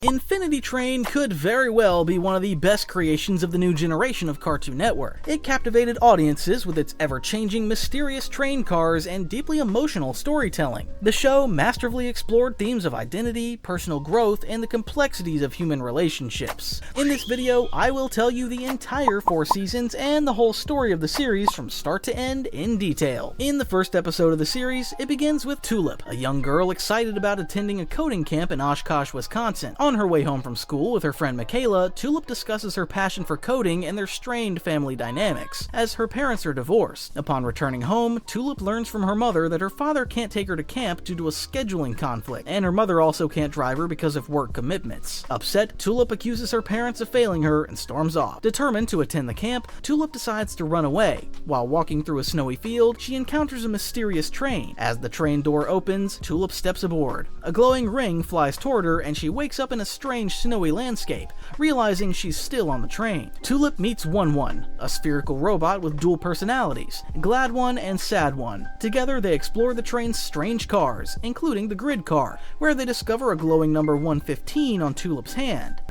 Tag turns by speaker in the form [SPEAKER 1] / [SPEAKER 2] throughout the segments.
[SPEAKER 1] Infinity Train could very well be one of the best creations of the new generation of Cartoon Network. It captivated audiences with its ever-changing, mysterious train cars and deeply emotional storytelling. The show masterfully explored themes of identity, personal growth, and the complexities of human relationships. In this video, I will tell you the entire 4 seasons and the whole story of the series from start to end in detail. In the first episode of the series, it begins with Tulip, a young girl excited about attending a coding camp in Oshkosh, Wisconsin. On her way home from school with her friend Michaela, Tulip discusses her passion for coding and their strained family dynamics, as her parents are divorced. Upon returning home, Tulip learns from her mother that her father can't take her to camp due to a scheduling conflict, and her mother also can't drive her because of work commitments. Upset, Tulip accuses her parents of failing her and storms off. Determined to attend the camp, Tulip decides to run away. While walking through a snowy field, she encounters a mysterious train. As the train door opens, Tulip steps aboard. A glowing ring flies toward her, and she wakes up in a strange snowy landscape, realizing she's still on the train. Tulip meets One-One, a spherical robot with dual personalities, Glad One and Sad One. Together they explore the train's strange cars, including the grid car, where they discover a glowing number 115 on Tulip's hand.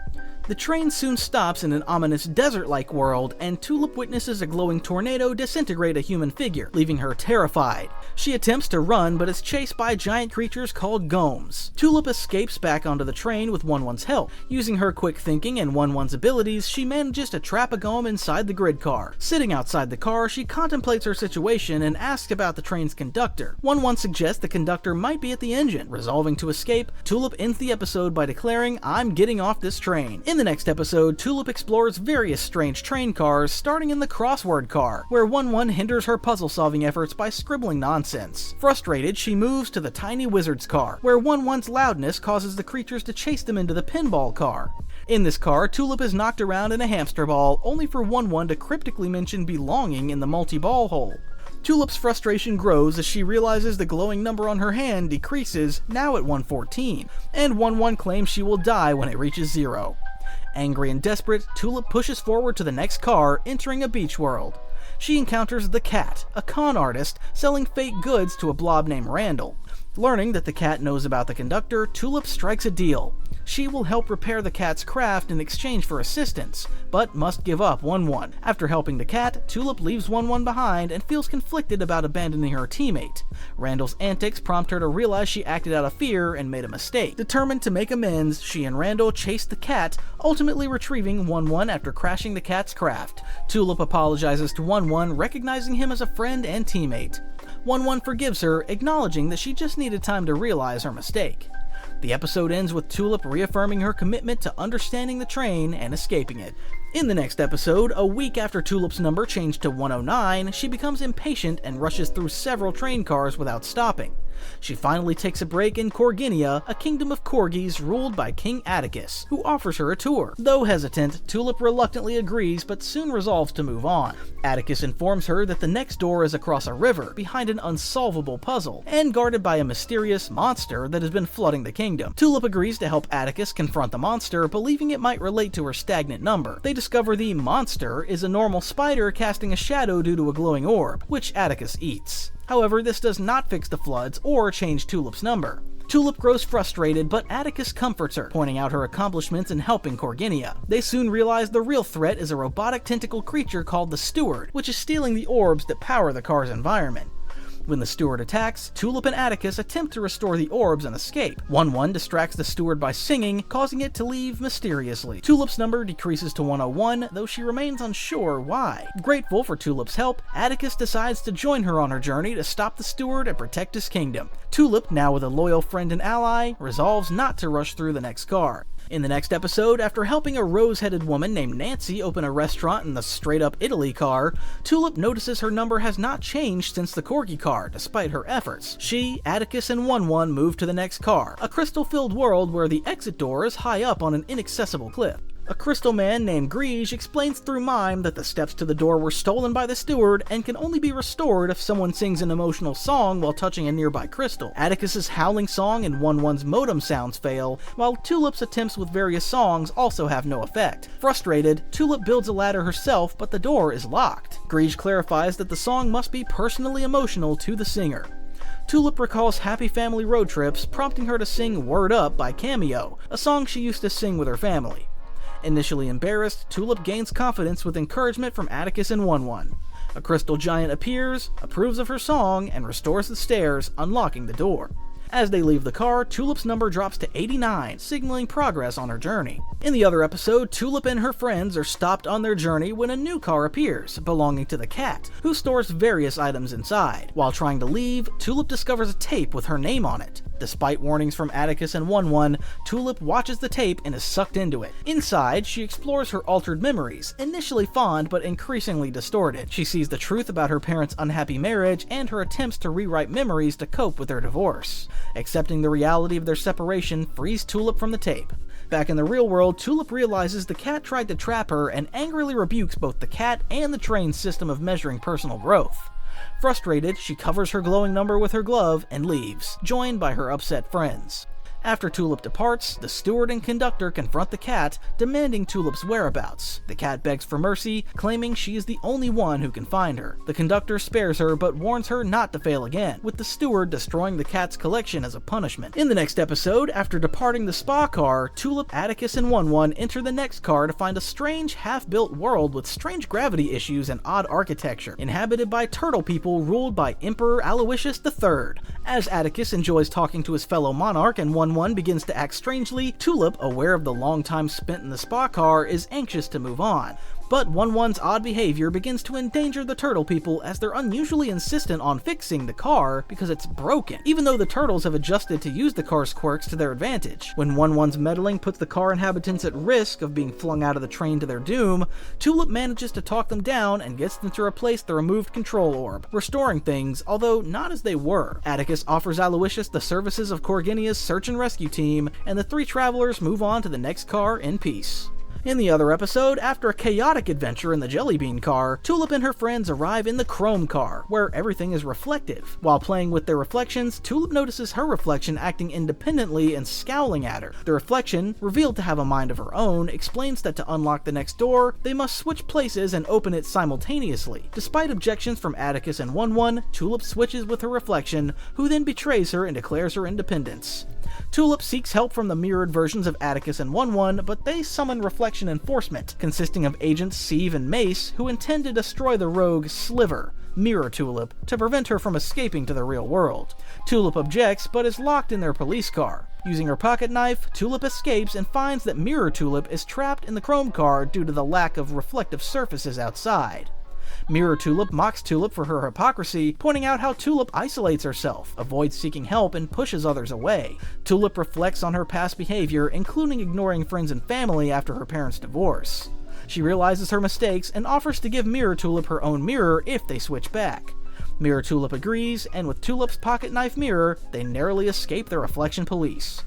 [SPEAKER 1] The train soon stops in an ominous desert-like world, and Tulip witnesses a glowing tornado disintegrate a human figure, leaving her terrified. She attempts to run, but is chased by giant creatures called Gomes. Tulip escapes back onto the train with One-One's help. Using her quick thinking and One-One's abilities, she manages to trap a Gome inside the grid car. Sitting outside the car, she contemplates her situation and asks about the train's conductor. One-One suggests the conductor might be at the engine. Resolving to escape, Tulip ends the episode by declaring, "I'm getting off this train." In the next episode, Tulip explores various strange train cars, starting in the crossword car, where One-One hinders her puzzle-solving efforts by scribbling nonsense. Frustrated, she moves to the tiny wizard's car, where One-One's loudness causes the creatures to chase them into the pinball car. In this car, Tulip is knocked around in a hamster ball, only for One-One to cryptically mention belonging in the multi-ball hole. Tulip's frustration grows as she realizes the glowing number on her hand decreases, now at 114, and One-One claims she will die when it reaches 0. Angry and desperate, Tulip pushes forward to the next car, entering a beach world. She encounters the Cat, a con artist selling fake goods to a blob named Randall. Learning that the Cat knows about the conductor, Tulip strikes a deal. She will help repair the Cat's craft in exchange for assistance, but must give up One-One. After helping the Cat, Tulip leaves One-One behind and feels conflicted about abandoning her teammate. Randall's antics prompt her to realize she acted out of fear and made a mistake. Determined to make amends, she and Randall chase the Cat, ultimately retrieving One-One after crashing the Cat's craft. Tulip apologizes to One-One, recognizing him as a friend and teammate. One-One forgives her, acknowledging that she just needed time to realize her mistake. The episode ends with Tulip reaffirming her commitment to understanding the train and escaping it. In the next episode, a week after Tulip's number changed to 109, she becomes impatient and rushes through several train cars without stopping. She finally takes a break in Corginia, a kingdom of corgis ruled by King Atticus, who offers her a tour. Though hesitant, Tulip reluctantly agrees but soon resolves to move on. Atticus informs her that the next door is across a river, behind an unsolvable puzzle, and guarded by a mysterious monster that has been flooding the kingdom. Tulip agrees to help Atticus confront the monster, believing it might relate to her stagnant number. They discover the monster is a normal spider casting a shadow due to a glowing orb, which Atticus eats. However, this does not fix the floods or change Tulip's number. Tulip grows frustrated, but Atticus comforts her, pointing out her accomplishments in helping Corginia. They soon realize the real threat is a robotic tentacle creature called the Steward, which is stealing the orbs that power the car's environment. When the Steward attacks, Tulip and Atticus attempt to restore the orbs and escape. One-One distracts the Steward by singing, causing it to leave mysteriously. Tulip's number decreases to 101, though she remains unsure why. Grateful for Tulip's help, Atticus decides to join her on her journey to stop the Steward and protect his kingdom. Tulip, now with a loyal friend and ally, resolves not to rush through the next car. In the next episode, after helping a rose-headed woman named Nancy open a restaurant in the straight-up Italy car, Tulip notices her number has not changed since the corgi car, despite her efforts. She, Atticus, and One-One move to the next car, a crystal-filled world where the exit door is high up on an inaccessible cliff. A crystal man named Grige explains through mime that the steps to the door were stolen by the Steward and can only be restored if someone sings an emotional song while touching a nearby crystal. Atticus's howling song and One-One's modem sounds fail, while Tulip's attempts with various songs also have no effect. Frustrated, Tulip builds a ladder herself, but the door is locked. Grige clarifies that the song must be personally emotional to the singer. Tulip recalls happy family road trips, prompting her to sing Word Up by Cameo, a song she used to sing with her family. Initially embarrassed, Tulip gains confidence with encouragement from Atticus and 1-1. A crystal giant appears, approves of her song, and restores the stairs, unlocking the door. As they leave the car, Tulip's number drops to 89, signaling progress on her journey. In the other episode, Tulip and her friends are stopped on their journey when a new car appears, belonging to the cat, who stores various items inside. While trying to leave, Tulip discovers a tape with her name on it. Despite warnings from Atticus and 1-1, Tulip watches the tape and is sucked into it. Inside, she explores her altered memories, initially fond but increasingly distorted. She sees the truth about her parents' unhappy marriage and her attempts to rewrite memories to cope with their divorce. Accepting the reality of their separation frees Tulip from the tape. Back in the real world, Tulip realizes the cat tried to trap her and angrily rebukes both the cat and the train's system of measuring personal growth. Frustrated, she covers her glowing number with her glove and leaves, joined by her upset friends. After Tulip departs, the steward and conductor confront the cat, demanding Tulip's whereabouts. The cat begs for mercy, claiming she is the only one who can find her. The conductor spares her but warns her not to fail again, with the steward destroying the cat's collection as a punishment. In the next episode, after departing the spa car, Tulip, Atticus, and 1-1 enter the next car to find a strange, half-built world with strange gravity issues and odd architecture, inhabited by turtle people ruled by Emperor Aloysius III. As Atticus enjoys talking to his fellow monarch and 1-1 begins to act strangely, Tulip, aware of the long time spent in the spa car, is anxious to move on. But 1-1's odd behavior begins to endanger the turtle people as they're unusually insistent on fixing the car because it's broken, even though the turtles have adjusted to use the car's quirks to their advantage. When 1-1's meddling puts the car inhabitants at risk of being flung out of the train to their doom, Tulip manages to talk them down and gets them to replace the removed control orb, restoring things, although not as they were. Atticus offers Aloysius the services of Corginia's search and rescue team, and the three travelers move on to the next car in peace. In the other episode, after a chaotic adventure in the Jellybean car, Tulip and her friends arrive in the Chrome car, where everything is reflective. While playing with their reflections, Tulip notices her reflection acting independently and scowling at her. The reflection, revealed to have a mind of her own, explains that to unlock the next door, they must switch places and open it simultaneously. Despite objections from Atticus and 1-1, Tulip switches with her reflection, who then betrays her and declares her independence. Tulip seeks help from the mirrored versions of Atticus and 1-1, but they summon Reflection Enforcement, consisting of agents Sieve and Mace, who intend to destroy the rogue Sliver, Mirror Tulip, to prevent her from escaping to the real world. Tulip objects, but is locked in their police car. Using her pocket knife, Tulip escapes and finds that Mirror Tulip is trapped in the Chrome car due to the lack of reflective surfaces outside. Mirror Tulip mocks Tulip for her hypocrisy, pointing out how Tulip isolates herself, avoids seeking help, and pushes others away. Tulip reflects on her past behavior, including ignoring friends and family after her parents' divorce. She realizes her mistakes and offers to give Mirror Tulip her own mirror if they switch back. Mirror Tulip agrees, and with Tulip's pocket knife mirror, they narrowly escape the Reflection Police.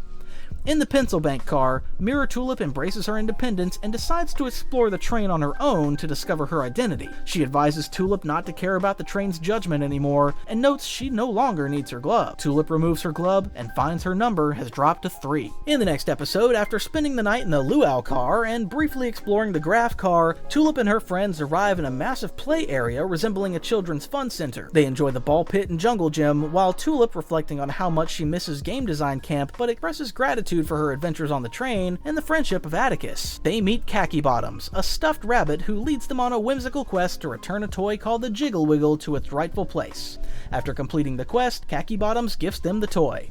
[SPEAKER 1] In the Pencil Bank car, Mirror Tulip embraces her independence and decides to explore the train on her own to discover her identity. She advises Tulip not to care about the train's judgment anymore, and notes she no longer needs her glove. Tulip removes her glove and finds her number has dropped to 3. In the next episode, after spending the night in the Luau car and briefly exploring the Graph car, Tulip and her friends arrive in a massive play area resembling a children's fun center. They enjoy the ball pit and jungle gym, while Tulip, reflecting on how much she misses game design camp but expresses gratitude for her adventures on the train and the friendship of Atticus. They meet Khaki Bottoms, a stuffed rabbit who leads them on a whimsical quest to return a toy called the Jiggle Wiggle to its rightful place. After completing the quest, Khaki Bottoms gifts them the toy.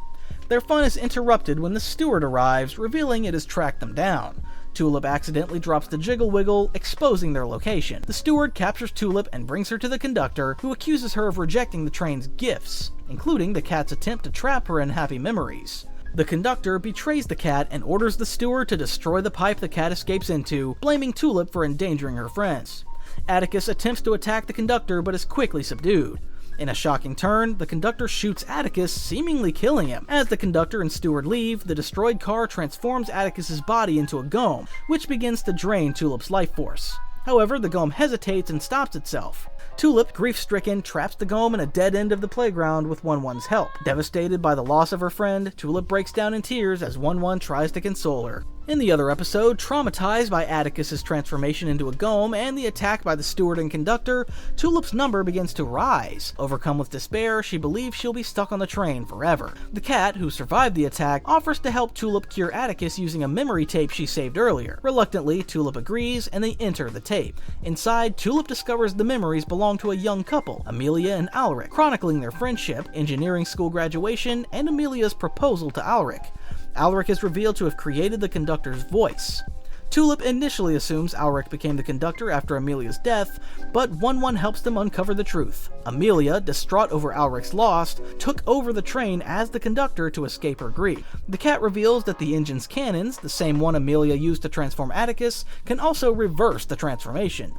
[SPEAKER 1] Their fun is interrupted when the steward arrives, revealing it has tracked them down. Tulip accidentally drops the Jiggle Wiggle, exposing their location. The steward captures Tulip and brings her to the conductor, who accuses her of rejecting the train's gifts, including the cat's attempt to trap her in happy memories. The conductor betrays the cat and orders the steward to destroy the pipe the cat escapes into, blaming Tulip for endangering her friends. Atticus attempts to attack the conductor but is quickly subdued. In a shocking turn, the conductor shoots Atticus, seemingly killing him. As the conductor and steward leave, the destroyed car transforms Atticus's body into a gome, which begins to drain Tulip's life force. However, the gome hesitates and stops itself. Tulip, grief-stricken, traps the gome in a dead end of the playground with 1-1's help. Devastated by the loss of her friend, Tulip breaks down in tears as 1-1 tries to console her. In the other episode, traumatized by Atticus's transformation into a Gome and the attack by the steward and conductor, Tulip's number begins to rise. Overcome with despair, she believes she'll be stuck on the train forever. The cat, who survived the attack, offers to help Tulip cure Atticus using a memory tape she saved earlier. Reluctantly, Tulip agrees, and they enter the tape. Inside, Tulip discovers the memories belong to a young couple, Amelia and Alric, chronicling their friendship, engineering school graduation, and Amelia's proposal to Alric. Alric is revealed to have created the conductor's voice. Tulip initially assumes Alric became the conductor after Amelia's death, but 1-1 helps them uncover the truth. Amelia, distraught over Alric's loss, took over the train as the conductor to escape her grief. The cat reveals that the engine's cannons, the same one Amelia used to transform Atticus, can also reverse the transformation.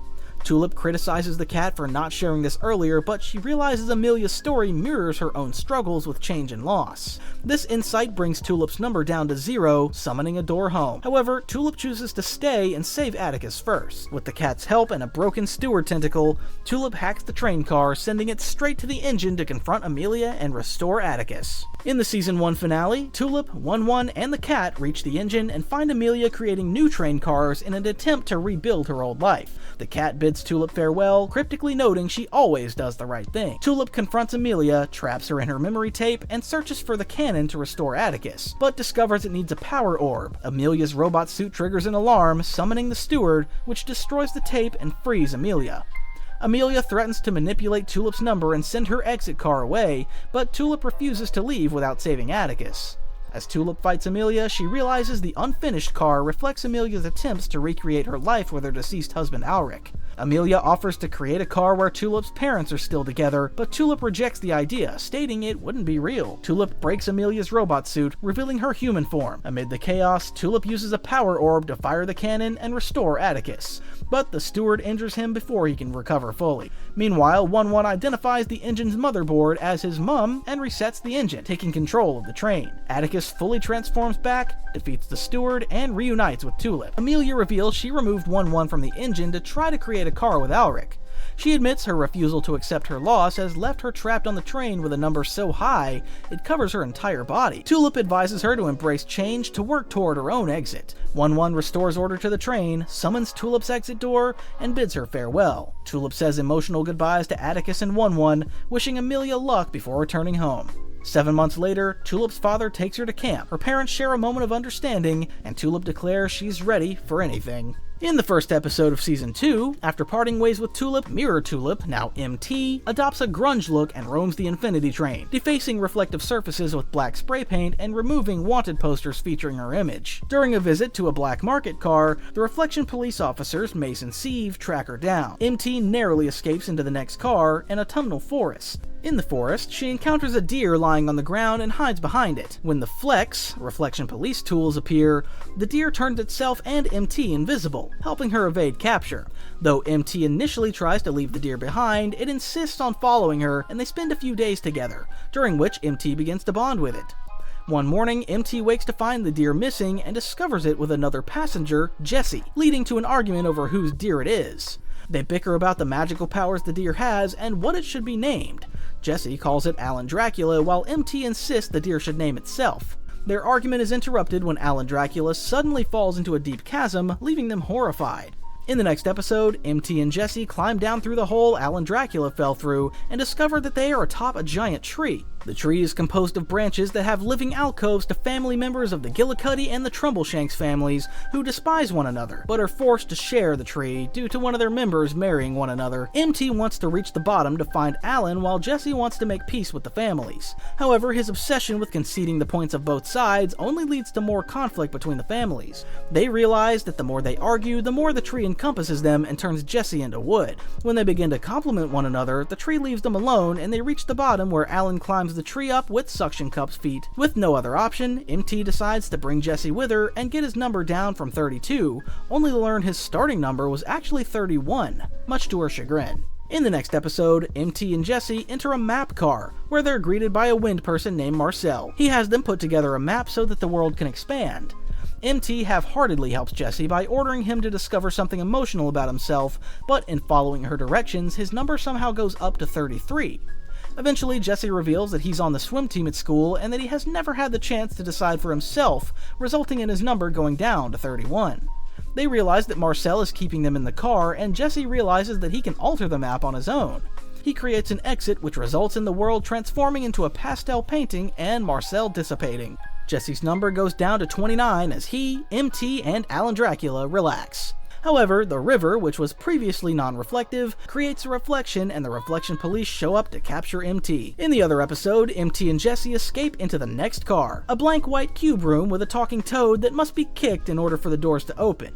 [SPEAKER 1] Tulip criticizes the cat for not sharing this earlier, but she realizes Amelia's story mirrors her own struggles with change and loss. This insight brings Tulip's number down to 0, summoning a door home. However, Tulip chooses to stay and save Atticus first. With the cat's help and a broken steward tentacle, Tulip hacks the train car, sending it straight to the engine to confront Amelia and restore Atticus. In the Season 1 finale, Tulip, 1-1, and the cat reach the engine and find Amelia creating new train cars in an attempt to rebuild her old life. The cat bids Tulip farewell, cryptically noting she always does the right thing. Tulip confronts Amelia, traps her in her memory tape, and searches for the cannon to restore Atticus, but discovers it needs a power orb. Amelia's robot suit triggers an alarm, summoning the steward, which destroys the tape and frees Amelia. Amelia threatens to manipulate Tulip's number and send her exit car away, but Tulip refuses to leave without saving Atticus. As Tulip fights Amelia, she realizes the unfinished car reflects Amelia's attempts to recreate her life with her deceased husband Alric. Amelia offers to create a car where Tulip's parents are still together, but Tulip rejects the idea, stating it wouldn't be real. Tulip breaks Amelia's robot suit, revealing her human form. Amid the chaos, Tulip uses a power orb to fire the cannon and restore Atticus, but the steward injures him before he can recover fully. Meanwhile, 1-1 identifies the engine's motherboard as his mum and resets the engine, taking control of the train. Atticus fully transforms back, defeats the steward, and reunites with Tulip. Amelia reveals she removed 1-1 from the engine to try to create a car with Alric. She admits her refusal to accept her loss has left her trapped on the train with a number so high it covers her entire body. Tulip advises her to embrace change to work toward her own exit. 1-1 restores order to the train, summons Tulip's exit door, and bids her farewell. Tulip says emotional goodbyes to Atticus and 1-1, wishing Amelia luck before returning home. 7 months later, Tulip's father takes her to camp. Her parents share a moment of understanding, and Tulip declares she's ready for anything. In the first episode of Season 2, after parting ways with Tulip, Mirror Tulip, now MT, adopts a grunge look and roams the Infinity Train, defacing reflective surfaces with black spray paint and removing wanted posters featuring her image. During a visit to a black market car, the Reflection police officers, Mace and Sieve, track her down. MT narrowly escapes into the next car, an autumnal forest. In the forest, she encounters a deer lying on the ground and hides behind it. When the Flex, Reflection police tools, appear, the deer turns itself and MT invisible, helping her evade capture. Though MT initially tries to leave the deer behind, it insists on following her, and they spend a few days together, during which MT begins to bond with it. One morning, MT wakes to find the deer missing and discovers it with another passenger, Jesse, leading to an argument over whose deer it is. They bicker about the magical powers the deer has and what it should be named. Jesse calls it Alan Dracula, while MT insists the deer should name itself. Their argument is interrupted when Alan Dracula suddenly falls into a deep chasm, leaving them horrified. In the next episode, MT and Jesse climb down through the hole Alan Dracula fell through and discover that they are atop a giant tree. The tree is composed of branches that have living alcoves to family members of the Gillicuddy and the Trumbleshanks families who despise one another, but are forced to share the tree due to one of their members marrying one another. MT wants to reach the bottom to find Alan, while Jesse wants to make peace with the families. However, his obsession with conceding the points of both sides only leads to more conflict between the families. They realize that the more they argue, the more the tree encompasses them and turns Jesse into wood. When they begin to compliment one another, the tree leaves them alone and they reach the bottom, where Alan climbs the tree up with suction cups feet. With no other option, MT decides to bring Jesse with her and get his number down from 32, only to learn his starting number was actually 31, much to her chagrin. In the next episode, MT and Jesse enter a map car, where they're greeted by a wind person named Marcel. He has them put together a map so that the world can expand. MT half-heartedly helps Jesse by ordering him to discover something emotional about himself, but in following her directions, his number somehow goes up to 33. Eventually, Jesse reveals that he's on the swim team at school and that he has never had the chance to decide for himself, resulting in his number going down to 31. They realize that Marcel is keeping them in the car, and Jesse realizes that he can alter the map on his own. He creates an exit which results in the world transforming into a pastel painting and Marcel dissipating. Jesse's number goes down to 29 as he, MT, and Alan Dracula relax. However, the river, which was previously non-reflective, creates a reflection and the reflection police show up to capture MT. In the other episode, MT and Jesse escape into the next car, a blank white cube room with a talking toad that must be kicked in order for the doors to open.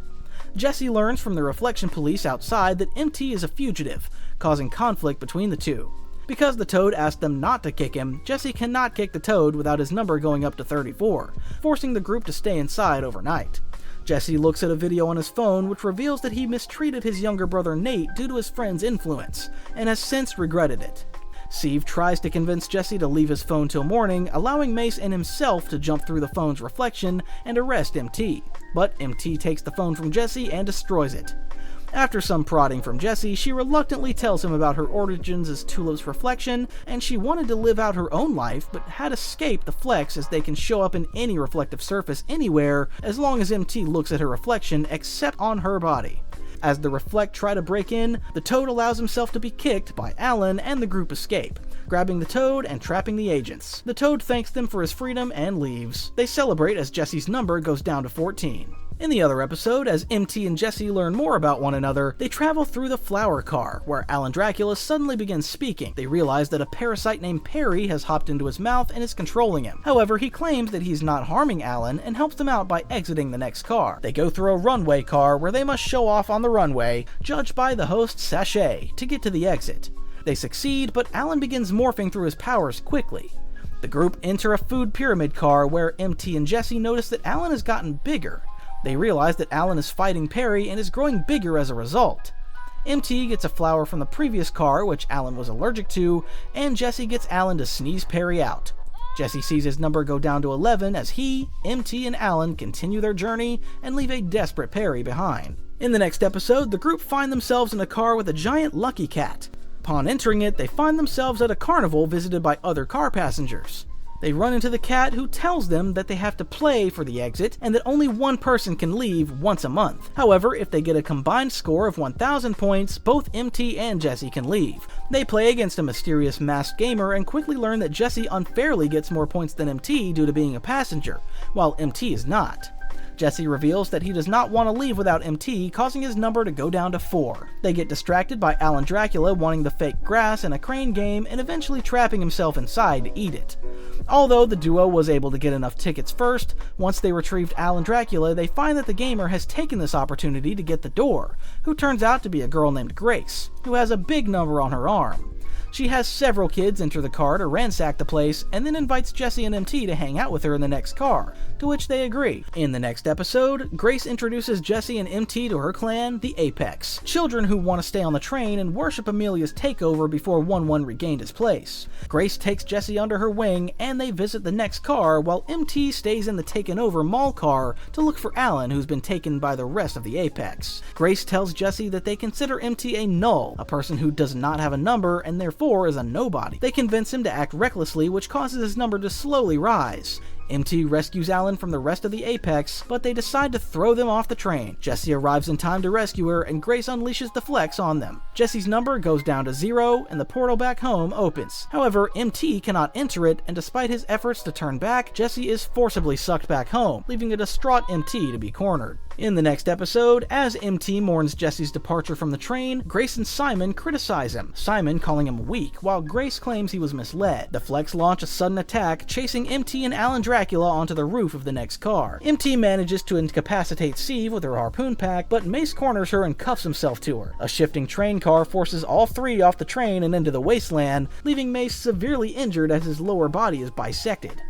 [SPEAKER 1] Jesse learns from the reflection police outside that MT is a fugitive, causing conflict between the two. Because the toad asked them not to kick him, Jesse cannot kick the toad without his number going up to 34, forcing the group to stay inside overnight. Jesse looks at a video on his phone which reveals that he mistreated his younger brother Nate due to his friend's influence, and has since regretted it. Steve tries to convince Jesse to leave his phone till morning, allowing Mace and himself to jump through the phone's reflection and arrest MT, but MT takes the phone from Jesse and destroys it. After some prodding from Jesse, she reluctantly tells him about her origins as Tulip's reflection, and she wanted to live out her own life, but had escaped the Flex as they can show up in any reflective surface anywhere as long as MT looks at her reflection except on her body. As the Reflect try to break in, the Toad allows himself to be kicked by Alan and the group escape, grabbing the Toad and trapping the agents. The Toad thanks them for his freedom and leaves. They celebrate as Jesse's number goes down to 14. In the other episode, as MT and Jesse learn more about one another, they travel through the flower car, where Alan Dracula suddenly begins speaking. They realize that a parasite named Perry has hopped into his mouth and is controlling him. However, he claims that he's not harming Alan and helps them out by exiting the next car. They go through a runway car where they must show off on the runway, judged by the host Sachet, to get to the exit. They succeed, but Alan begins morphing through his powers quickly. The group enter a food pyramid car where MT and Jesse notice that Alan has gotten bigger. They realize that Alan is fighting Perry and is growing bigger as a result. MT gets a flower from the previous car, which Alan was allergic to, and Jesse gets Alan to sneeze Perry out. Jesse sees his number go down to 11 as he, MT, and Alan continue their journey and leave a desperate Perry behind. In the next episode, the group find themselves in a car with a giant lucky cat. Upon entering it, they find themselves at a carnival visited by other car passengers. They run into the cat, who tells them that they have to play for the exit and that only one person can leave once a month. However, if they get a combined score of 1,000 points, both MT and Jesse can leave. They play against a mysterious masked gamer and quickly learn that Jesse unfairly gets more points than MT due to being a passenger, while MT is not. Jesse reveals that he does not want to leave without MT, causing his number to go down to 4. They get distracted by Alan Dracula wanting the fake grass in a crane game and eventually trapping himself inside to eat it. Although the duo was able to get enough tickets first, once they retrieved Alan Dracula, they find that the gamer has taken this opportunity to get the door, who turns out to be a girl named Grace, who has a big number on her arm. She has several kids enter the car to ransack the place, and then invites Jesse and MT to hang out with her in the next car, to which they agree. In the next episode, Grace introduces Jesse and MT to her clan, the Apex, children who want to stay on the train and worship Amelia's takeover before 1-1 regained his place. Grace takes Jesse under her wing, and they visit the next car, while MT stays in the taken over mall car to look for Alan, who's been taken by the rest of the Apex. Grace tells Jesse that they consider MT a null, a person who does not have a number and therefore is a nobody. They convince him to act recklessly, which causes his number to slowly rise. MT rescues Alan from the rest of the Apex, but they decide to throw them off the train. Jesse arrives in time to rescue her, and Grace unleashes the Flex on them. Jesse's number goes down to 0, and the portal back home opens. However, MT cannot enter it, and despite his efforts to turn back, Jesse is forcibly sucked back home, leaving a distraught MT to be cornered. In the next episode, as MT mourns Jesse's departure from the train, Grace and Simon criticize him, Simon calling him weak, while Grace claims he was misled. The Flex launch a sudden attack, chasing MT and Alan Dracula onto the roof of the next car. MT manages to incapacitate Steve with her harpoon pack, but Mace corners her and cuffs himself to her. A shifting train car forces all three off the train and into the wasteland, leaving Mace severely injured as his lower body is bisected.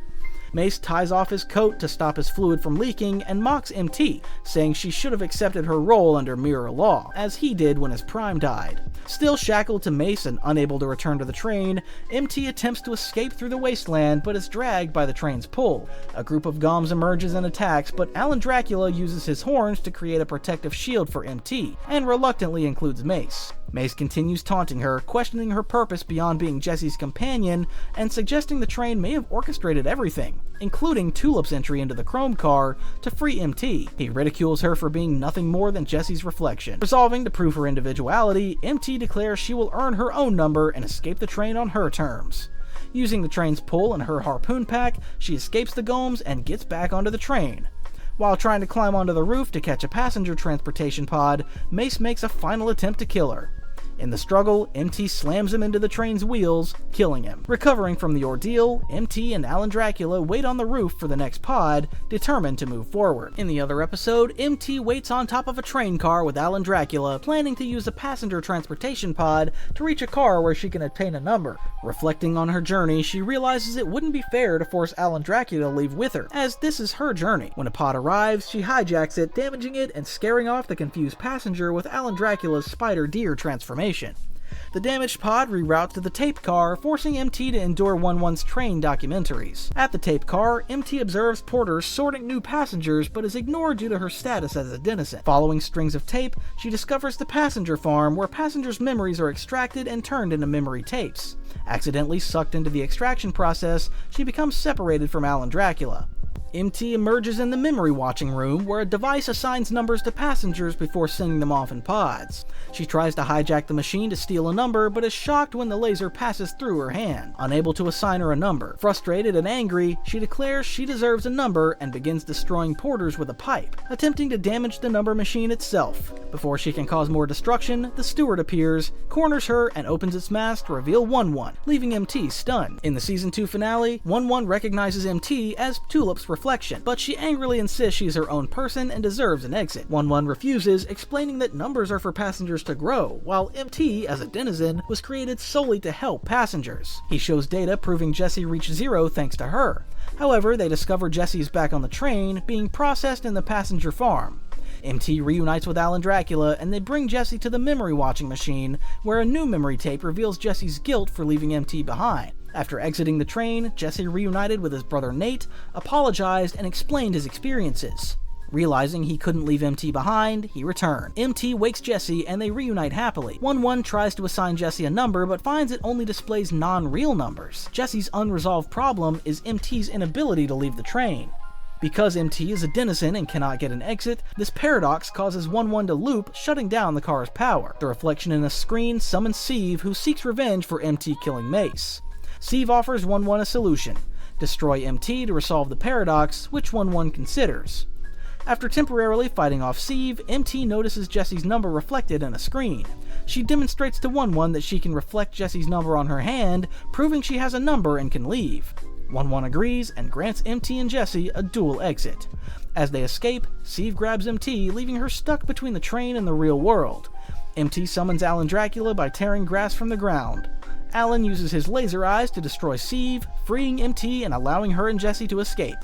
[SPEAKER 1] Mace ties off his coat to stop his fluid from leaking and mocks MT, saying she should have accepted her role under mirror law, as he did when his prime died. Still shackled to Mace and unable to return to the train, MT attempts to escape through the wasteland but is dragged by the train's pull. A group of Goms emerges and attacks, but Alan Dracula uses his horns to create a protective shield for MT, and reluctantly includes Mace. Mace continues taunting her, questioning her purpose beyond being Jesse's companion, and suggesting the train may have orchestrated everything, including Tulip's entry into the Chrome car to free MT. He ridicules her for being nothing more than Jesse's reflection. Resolving to prove her individuality, MT declares she will earn her own number and escape the train on her terms. Using the train's pull and her harpoon pack, she escapes the golems and gets back onto the train. While trying to climb onto the roof to catch a passenger transportation pod, Mace makes a final attempt to kill her. In the struggle, MT slams him into the train's wheels, killing him. Recovering from the ordeal, MT and Alan Dracula wait on the roof for the next pod, determined to move forward. In the other episode, MT waits on top of a train car with Alan Dracula, planning to use a passenger transportation pod to reach a car where she can obtain a number. Reflecting on her journey, she realizes it wouldn't be fair to force Alan Dracula to leave with her, as this is her journey. When a pod arrives, she hijacks it, damaging it and scaring off the confused passenger with Alan Dracula's spider deer transformation. The damaged pod reroutes to the tape car, forcing MT to endure 1-1's train documentaries. At the tape car, MT observes porters sorting new passengers but is ignored due to her status as a denizen. Following strings of tape, she discovers the passenger farm where passengers' memories are extracted and turned into memory tapes. Accidentally sucked into the extraction process, she becomes separated from Alan Dracula. MT emerges in the memory watching room where a device assigns numbers to passengers before sending them off in pods. She tries to hijack the machine to steal a number but is shocked when the laser passes through her hand, unable to assign her a number. Frustrated and angry, she declares she deserves a number and begins destroying porters with a pipe, attempting to damage the number machine itself. Before she can cause more destruction, the steward appears, corners her, and opens its mask to reveal 1-1, leaving MT stunned. In the Season 2 finale, 1-1 recognizes MT as Tulip's reflection, but she angrily insists she's her own person and deserves an exit. 1-1 refuses, explaining that numbers are for passengers to grow, while MT, as a denizen, was created solely to help passengers. He shows data proving Jesse reached 0 thanks to her. However, they discover Jesse is back on the train, being processed in the passenger farm. MT reunites with Alan Dracula, and they bring Jesse to the memory watching machine, where a new memory tape reveals Jesse's guilt for leaving MT behind. After exiting the train, Jesse reunited with his brother Nate, apologized, and explained his experiences. Realizing he couldn't leave MT behind, he returned. MT wakes Jesse and they reunite happily. 1-1 tries to assign Jesse a number but finds it only displays non-real numbers. Jesse's unresolved problem is MT's inability to leave the train. Because MT is a denizen and cannot get an exit, this paradox causes 1-1 to loop, shutting down the car's power. The reflection in a screen summons Steve, who seeks revenge for MT killing Mace. Steve offers 1-1 a solution: destroy MT to resolve the paradox, which 1-1 considers. After temporarily fighting off Steve, MT notices Jesse's number reflected in a screen. She demonstrates to 1-1 that she can reflect Jesse's number on her hand, proving she has a number and can leave. 1-1 agrees and grants MT and Jesse a dual exit. As they escape, Steve grabs MT, leaving her stuck between the train and the real world. MT summons Alan Dracula by tearing grass from the ground. Alan uses his laser eyes to destroy Steve, freeing MT and allowing her and Jesse to escape.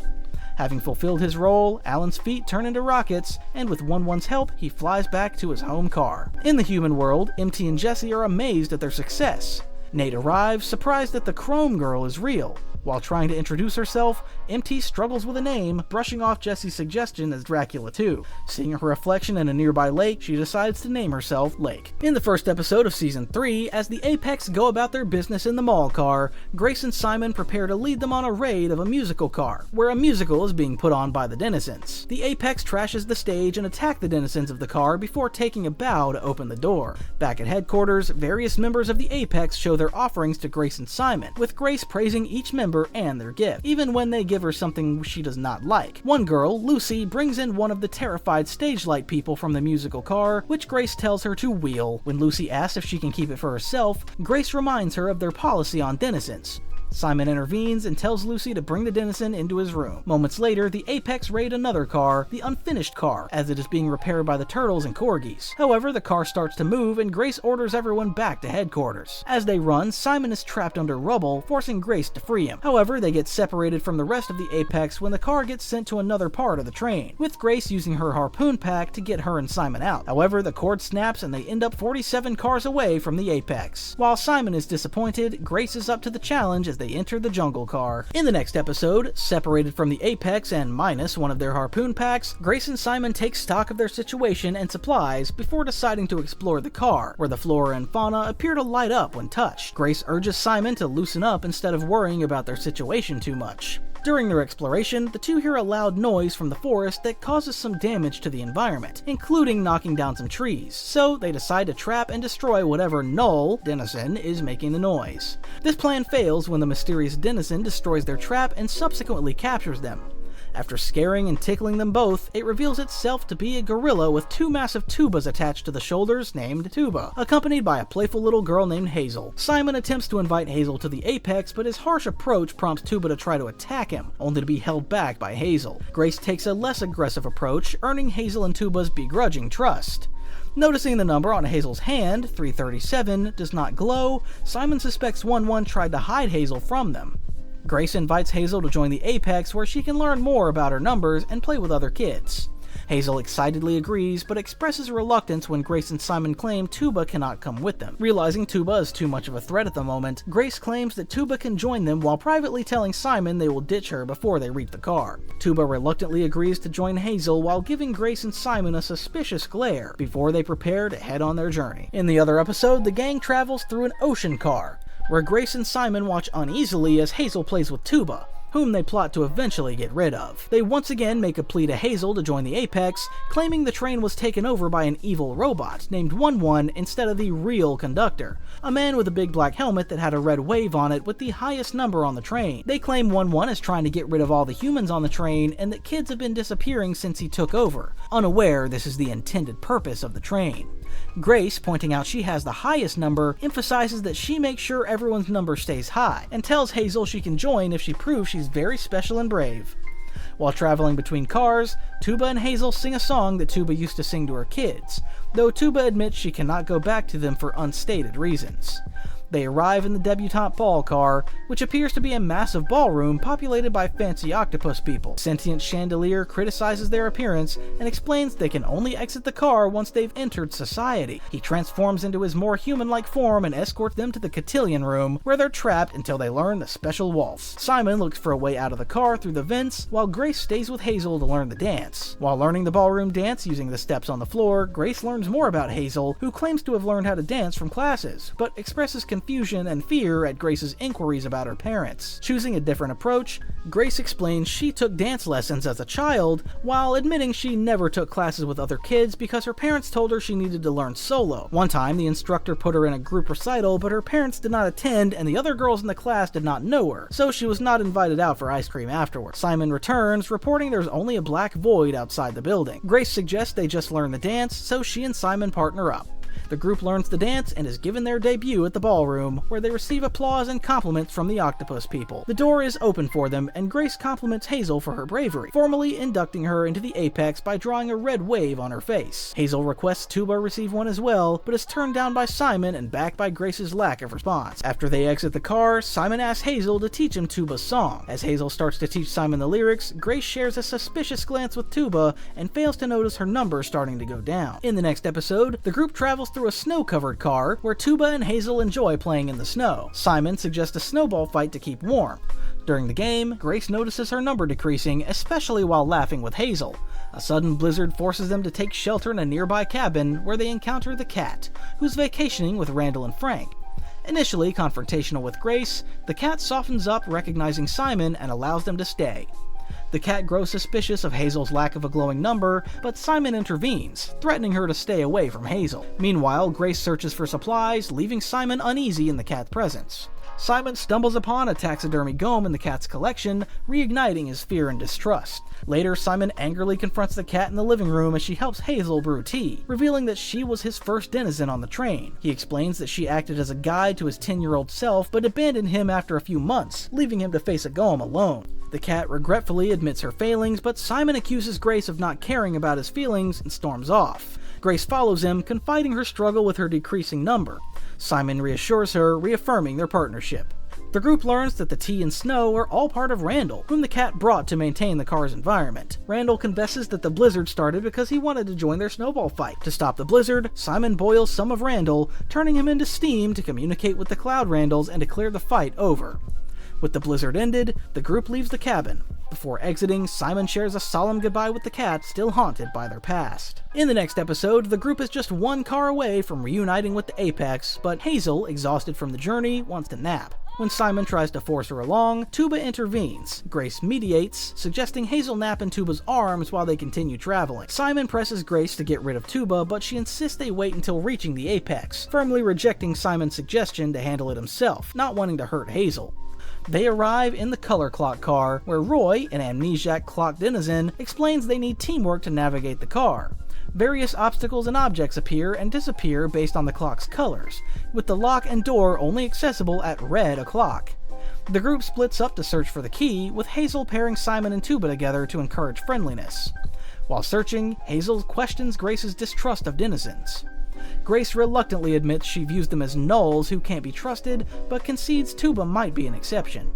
[SPEAKER 1] Having fulfilled his role, Alan's feet turn into rockets, and with 1-1's help, he flies back to his home car. In the human world, MT and Jesse are amazed at their success. Nate arrives, surprised that the Chrome Girl is real. While trying to introduce herself, MT struggles with a name, brushing off Jesse's suggestion as Dracula 2. Seeing her reflection in a nearby lake, she decides to name herself Lake. In the first episode of Season 3, as the Apex go about their business in the mall car, Grace and Simon prepare to lead them on a raid of a musical car, where a musical is being put on by the denizens. The Apex trashes the stage and attack the denizens of the car before taking a bow to open the door. Back at headquarters, various members of the Apex show their offerings to Grace and Simon, with Grace praising each member and their gift, even when they give her something she does not like. One girl, Lucy, brings in one of the terrified stage light people from the musical car, which Grace tells her to wheel. When Lucy asks if she can keep it for herself, Grace reminds her of their policy on denizens. Simon intervenes and tells Lucy to bring the denizen into his room. Moments later, the Apex raid another car, the unfinished car, as it is being repaired by the turtles and corgis. However, the car starts to move and Grace orders everyone back to headquarters. As they run, Simon is trapped under rubble, forcing Grace to free him. However, they get separated from the rest of the Apex when the car gets sent to another part of the train, with Grace using her harpoon pack to get her and Simon out. However, the cord snaps and they end up 47 cars away from the Apex. While Simon is disappointed, Grace is up to the challenge as they enter the jungle car. In the next episode, separated from the Apex and minus one of their harpoon packs, Grace and Simon take stock of their situation and supplies before deciding to explore the car, where the flora and fauna appear to light up when touched. Grace urges Simon to loosen up instead of worrying about their situation too much. During their exploration, the two hear a loud noise from the forest that causes some damage to the environment, including knocking down some trees, so they decide to trap and destroy whatever null denizen is making the noise. This plan fails when the mysterious denizen destroys their trap and subsequently captures them. After scaring and tickling them both, it reveals itself to be a gorilla with two massive tubas attached to the shoulders named Tuba, accompanied by a playful little girl named Hazel. Simon attempts to invite Hazel to the Apex, but his harsh approach prompts Tuba to try to attack him, only to be held back by Hazel. Grace takes a less aggressive approach, earning Hazel and Tuba's begrudging trust. Noticing the number on Hazel's hand, 337, does not glow, Simon suspects 11 tried to hide Hazel from them. Grace invites Hazel to join the Apex, where she can learn more about her numbers and play with other kids. Hazel excitedly agrees, but expresses reluctance when Grace and Simon claim Tuba cannot come with them. Realizing Tuba is too much of a threat at the moment, Grace claims that Tuba can join them while privately telling Simon they will ditch her before they reach the car. Tuba reluctantly agrees to join Hazel while giving Grace and Simon a suspicious glare before they prepare to head on their journey. In the other episode, the gang travels through an ocean car, where Grace and Simon watch uneasily as Hazel plays with Tuba, whom they plot to eventually get rid of. They once again make a plea to Hazel to join the Apex, claiming the train was taken over by an evil robot named 11 instead of the real conductor, a man with a big black helmet that had a red wave on it with the highest number on the train. They claim 11 is trying to get rid of all the humans on the train and that kids have been disappearing since he took over, unaware this is the intended purpose of the train. Grace, pointing out she has the highest number, emphasizes that she makes sure everyone's number stays high, and tells Hazel she can join if she proves she's very special and brave. While traveling between cars, Tuba and Hazel sing a song that Tuba used to sing to her kids, though Tuba admits she cannot go back to them for unstated reasons. They arrive in the debutante ball car, which appears to be a massive ballroom populated by fancy octopus people. Sentient Chandelier criticizes their appearance and explains they can only exit the car once they've entered society. He transforms into his more human-like form and escorts them to the cotillion room, where they're trapped until they learn the special waltz. Simon looks for a way out of the car through the vents, while Grace stays with Hazel to learn the dance. While learning the ballroom dance using the steps on the floor, Grace learns more about Hazel, who claims to have learned how to dance from classes, but expresses confusion and fear at Grace's inquiries about her parents. Choosing a different approach, Grace explains she took dance lessons as a child, while admitting she never took classes with other kids because her parents told her she needed to learn solo. One time, the instructor put her in a group recital, but her parents did not attend and the other girls in the class did not know her, so she was not invited out for ice cream afterward. Simon returns, reporting there's only a black void outside the building. Grace suggests they just learn the dance, so she and Simon partner up. The group learns the dance and is given their debut at the ballroom, where they receive applause and compliments from the octopus people. The door is open for them, and Grace compliments Hazel for her bravery, formally inducting her into the Apex by drawing a red wave on her face. Hazel requests Tuba receive one as well, but is turned down by Simon and backed by Grace's lack of response. After they exit the car, Simon asks Hazel to teach him Tuba's song. As Hazel starts to teach Simon the lyrics, Grace shares a suspicious glance with Tuba and fails to notice her number starting to go down. In the next episode, the group travels through a snow-covered car, where Tuba and Hazel enjoy playing in the snow. Simon suggests a snowball fight to keep warm. During the game, Grace notices her number decreasing, especially while laughing with Hazel. A sudden blizzard forces them to take shelter in a nearby cabin, where they encounter the cat, who's vacationing with Randall and Frank. Initially confrontational with Grace, the cat softens up, recognizing Simon, and allows them to stay. The cat grows suspicious of Hazel's lack of a glowing number, but Simon intervenes, threatening her to stay away from Hazel. Meanwhile, Grace searches for supplies, leaving Simon uneasy in the cat's presence. Simon stumbles upon a taxidermy gome in the cat's collection, reigniting his fear and distrust. Later, Simon angrily confronts the cat in the living room as she helps Hazel brew tea, revealing that she was his first denizen on the train. He explains that she acted as a guide to his 10-year-old self, but abandoned him after a few months, leaving him to face a gome alone. The cat regretfully admits her failings, but Simon accuses Grace of not caring about his feelings and storms off. Grace follows him, confiding her struggle with her decreasing number. Simon reassures her, reaffirming their partnership. The group learns that the tea and snow are all part of Randall, whom the cat brought to maintain the car's environment. Randall confesses that the blizzard started because he wanted to join their snowball fight. To stop the blizzard, Simon boils some of Randall, turning him into steam to communicate with the Cloud Randalls and declare the fight over. With the blizzard ended, the group leaves the cabin. Before exiting, Simon shares a solemn goodbye with the cat, still haunted by their past. In the next episode, the group is just one car away from reuniting with the Apex, but Hazel, exhausted from the journey, wants to nap. When Simon tries to force her along, Tuba intervenes. Grace mediates, suggesting Hazel nap in Tuba's arms while they continue traveling. Simon presses Grace to get rid of Tuba, but she insists they wait until reaching the Apex, firmly rejecting Simon's suggestion to handle it himself, not wanting to hurt Hazel. They arrive in the Color Clock car, where Roy, an amnesiac clock denizen, explains they need teamwork to navigate the car. Various obstacles and objects appear and disappear based on the clock's colors, with the lock and door only accessible at red o'clock. The group splits up to search for the key, with Hazel pairing Simon and Tuba together to encourage friendliness. While searching, Hazel questions Grace's distrust of denizens. Grace reluctantly admits she views them as nulls who can't be trusted, but concedes Tuba might be an exception.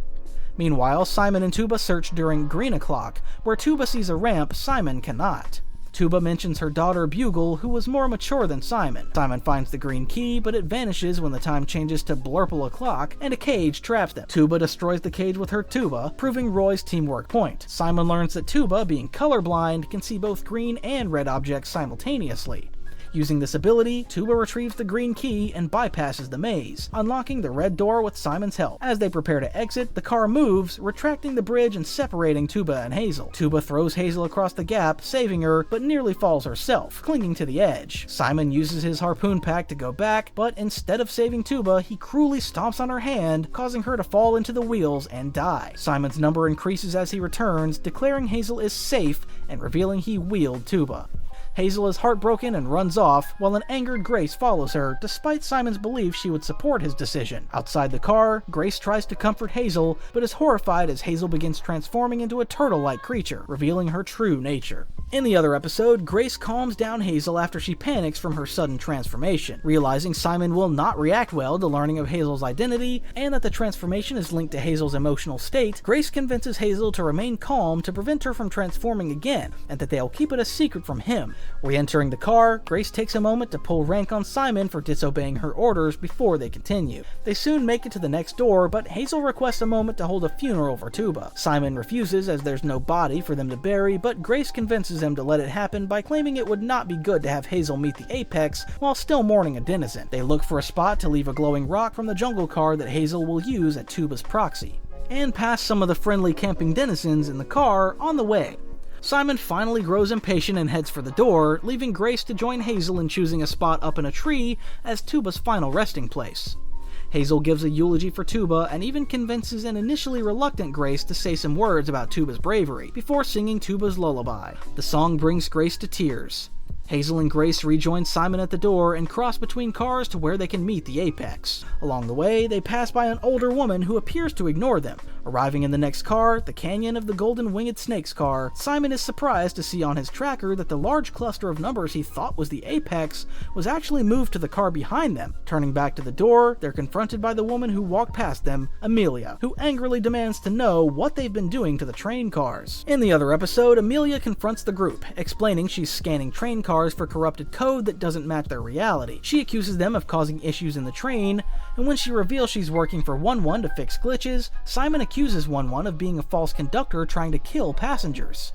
[SPEAKER 1] Meanwhile, Simon and Tuba search during green o'clock, where Tuba sees a ramp Simon cannot. Tuba mentions her daughter Bugle, who was more mature than Simon. Simon finds the green key, but it vanishes when the time changes to blurple o'clock, and a cage traps them. Tuba destroys the cage with her tuba, proving Roy's teamwork point. Simon learns that Tuba, being colorblind, can see both green and red objects simultaneously. Using this ability, Tuba retrieves the green key and bypasses the maze, unlocking the red door with Simon's help. As they prepare to exit, the car moves, retracting the bridge and separating Tuba and Hazel. Tuba throws Hazel across the gap, saving her, but nearly falls herself, clinging to the edge. Simon uses his harpoon pack to go back, but instead of saving Tuba, he cruelly stomps on her hand, causing her to fall into the wheels and die. Simon's number increases as he returns, declaring Hazel is safe and revealing he wheeled Tuba. Hazel is heartbroken and runs off, while an angered Grace follows her, despite Simon's belief she would support his decision. Outside the car, Grace tries to comfort Hazel, but is horrified as Hazel begins transforming into a turtle-like creature, revealing her true nature. In the other episode, Grace calms down Hazel after she panics from her sudden transformation. Realizing Simon will not react well to learning of Hazel's identity, and that the transformation is linked to Hazel's emotional state, Grace convinces Hazel to remain calm to prevent her from transforming again, and that they'll keep it a secret from him. Re-entering the car, Grace takes a moment to pull rank on Simon for disobeying her orders before they continue. They soon make it to the next door, but Hazel requests a moment to hold a funeral for Tuba. Simon refuses as there's no body for them to bury, but Grace convinces him to let it happen by claiming it would not be good to have Hazel meet the Apex while still mourning a denizen. They look for a spot to leave a glowing rock from the jungle car that Hazel will use at Tuba's proxy, and pass some of the friendly camping denizens in the car on the way. Simon finally grows impatient and heads for the door, leaving Grace to join Hazel in choosing a spot up in a tree as Tuba's final resting place. Hazel gives a eulogy for Tuba and even convinces an initially reluctant Grace to say some words about Tuba's bravery, before singing Tuba's lullaby. The song brings Grace to tears. Hazel and Grace rejoin Simon at the door and cross between cars to where they can meet the Apex. Along the way, they pass by an older woman who appears to ignore them. Arriving in the next car, the Canyon of the Golden Winged Snakes car, Simon is surprised to see on his tracker that the large cluster of numbers he thought was the Apex was actually moved to the car behind them. Turning back to the door, they're confronted by the woman who walked past them, Amelia, who angrily demands to know what they've been doing to the train cars. In the other episode, Amelia confronts the group, explaining she's scanning train cars for corrupted code that doesn't match their reality. She accuses them of causing issues in the train, and when she reveals she's working for 1-1 to fix glitches, Simon accuses 1-1 of being a false conductor trying to kill passengers.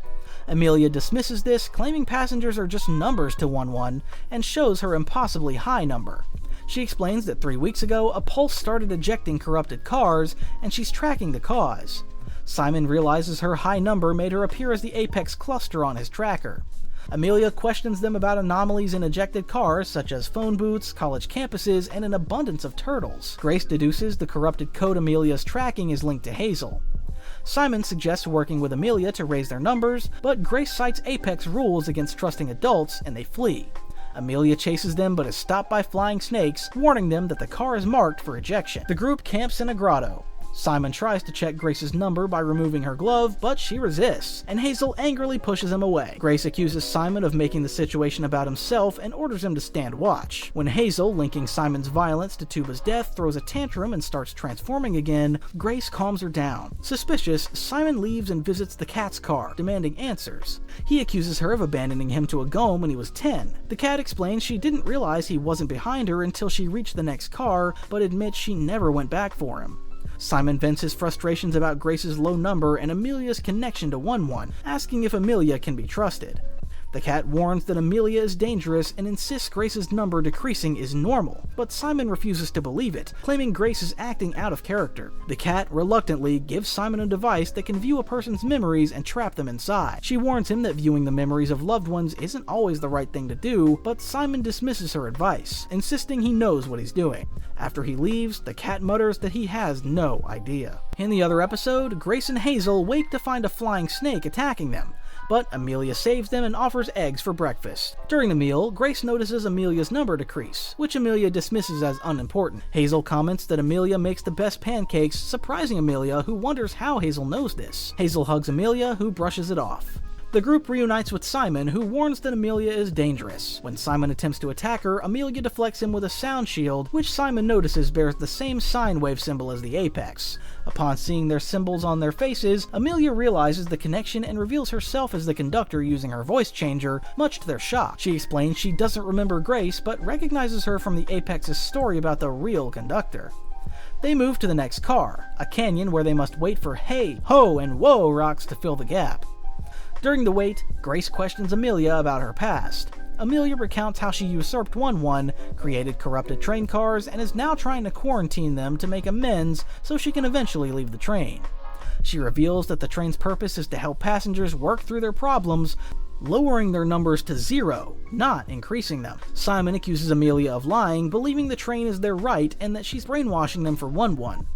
[SPEAKER 1] Amelia dismisses this, claiming passengers are just numbers to 1-1, and shows her impossibly high number. She explains that 3 weeks ago, a pulse started ejecting corrupted cars, and she's tracking the cause. Simon realizes her high number made her appear as the Apex cluster on his tracker. Amelia questions them about anomalies in ejected cars such as phone booths, college campuses, and an abundance of turtles. Grace deduces the corrupted code Amelia's tracking is linked to Hazel. Simon suggests working with Amelia to raise their numbers, but Grace cites Apex rules against trusting adults and they flee. Amelia chases them but is stopped by flying snakes, warning them that the car is marked for ejection. The group camps in a grotto. Simon tries to check Grace's number by removing her glove, but she resists, and Hazel angrily pushes him away. Grace accuses Simon of making the situation about himself and orders him to stand watch. When Hazel, linking Simon's violence to Tuba's death, throws a tantrum and starts transforming again, Grace calms her down. Suspicious, Simon leaves and visits the cat's car, demanding answers. He accuses her of abandoning him to a gome when he was 10. The cat explains she didn't realize he wasn't behind her until she reached the next car, but admits she never went back for him. Simon vents his frustrations about Grace's low number and Amelia's connection to 1-1, asking if Amelia can be trusted. The cat warns that Amelia is dangerous and insists Grace's number decreasing is normal, but Simon refuses to believe it, claiming Grace is acting out of character. The cat reluctantly gives Simon a device that can view a person's memories and trap them inside. She warns him that viewing the memories of loved ones isn't always the right thing to do, but Simon dismisses her advice, insisting he knows what he's doing. After he leaves, the cat mutters that he has no idea. In the other episode, Grace and Hazel wake to find a flying snake attacking them, but Amelia saves them and offers eggs for breakfast. During the meal, Grace notices Amelia's number decrease, which Amelia dismisses as unimportant. Hazel comments that Amelia makes the best pancakes, surprising Amelia, who wonders how Hazel knows this. Hazel hugs Amelia, who brushes it off. The group reunites with Simon, who warns that Amelia is dangerous. When Simon attempts to attack her, Amelia deflects him with a sound shield, which Simon notices bears the same sine wave symbol as the apex. Upon seeing their symbols on their faces, Amelia realizes the connection and reveals herself as the conductor using her voice changer, much to their shock. She explains she doesn't remember Grace, but recognizes her from the apex's story about the real conductor. They move to the next car, a canyon where they must wait for hey, ho, and whoa rocks to fill the gap. During the wait, Grace questions Amelia about her past. Amelia recounts how she usurped 1-1, created corrupted train cars, and is now trying to quarantine them to make amends so she can eventually leave the train. She reveals that the train's purpose is to help passengers work through their problems, lowering their numbers to 0, not increasing them. Simon accuses Amelia of lying, believing the train is their right and that she's brainwashing them for 1-1.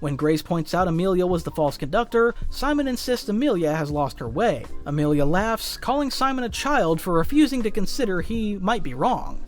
[SPEAKER 1] When Grace points out Amelia was the false conductor, Simon insists Amelia has lost her way. Amelia laughs, calling Simon a child for refusing to consider he might be wrong.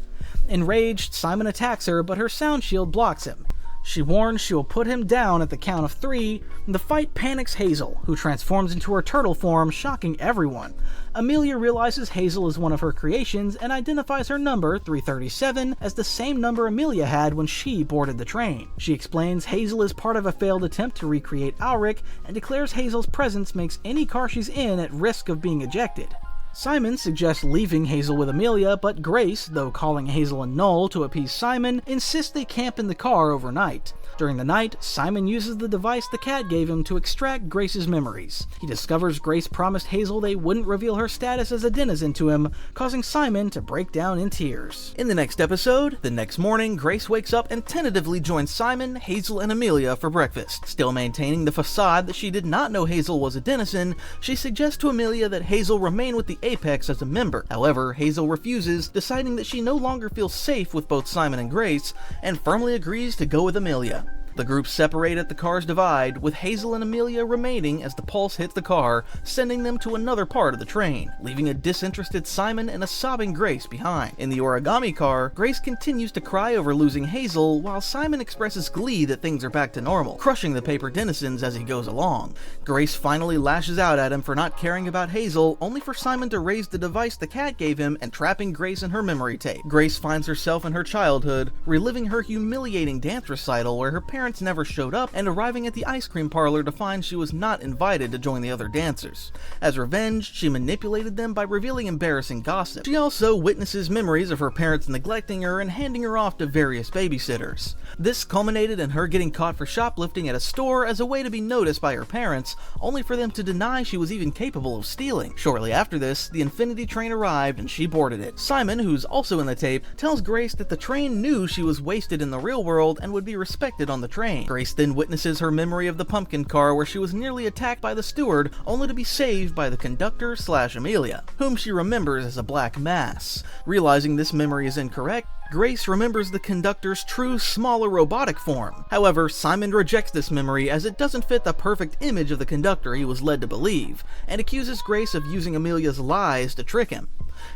[SPEAKER 1] Enraged, Simon attacks her, but her sound shield blocks him. She warns she will put him down at the count of 3. The fight panics Hazel, who transforms into her turtle form, shocking everyone. Amelia realizes Hazel is one of her creations and identifies her number, 337, as the same number Amelia had when she boarded the train. She explains Hazel is part of a failed attempt to recreate Alric and declares Hazel's presence makes any car she's in at risk of being ejected. Simon suggests leaving Hazel with Amelia, but Grace, though calling Hazel a null to appease Simon, insists they camp in the car overnight. During the night, Simon uses the device the cat gave him to extract Grace's memories. He discovers Grace promised Hazel they wouldn't reveal her status as a denizen to him, causing Simon to break down in tears. In the next episode, the next morning, Grace wakes up and tentatively joins Simon, Hazel, and Amelia for breakfast. Still maintaining the facade that she did not know Hazel was a denizen, she suggests to Amelia that Hazel remain with the Apex as a member. However, Hazel refuses, deciding that she no longer feels safe with both Simon and Grace, and firmly agrees to go with Amelia. The group separate at the car's divide, with Hazel and Amelia remaining as the pulse hits the car, sending them to another part of the train, leaving a disinterested Simon and a sobbing Grace behind. In the origami car, Grace continues to cry over losing Hazel, while Simon expresses glee that things are back to normal, crushing the paper denizens as he goes along. Grace finally lashes out at him for not caring about Hazel, only for Simon to raise the device the cat gave him and trapping Grace in her memory tape. Grace finds herself in her childhood, reliving her humiliating dance recital where her parents never showed up, and arriving at the ice cream parlor to find she was not invited to join the other dancers. As revenge, she manipulated them by revealing embarrassing gossip. She also witnesses memories of her parents neglecting her and handing her off to various babysitters. This culminated in her getting caught for shoplifting at a store as a way to be noticed by her parents, only for them to deny she was even capable of stealing. Shortly after this, the Infinity train arrived and she boarded it. Simon, who's also in the tape, tells Grace that the train knew she was wasted in the real world and would be respected on the train. Grace then witnesses her memory of the pumpkin car where she was nearly attacked by the steward, only to be saved by the conductor/Amelia, whom she remembers as a black mass. Realizing this memory is incorrect, Grace remembers the conductor's true, smaller robotic form. However, Simon rejects this memory as it doesn't fit the perfect image of the conductor he was led to believe, and accuses Grace of using Amelia's lies to trick him.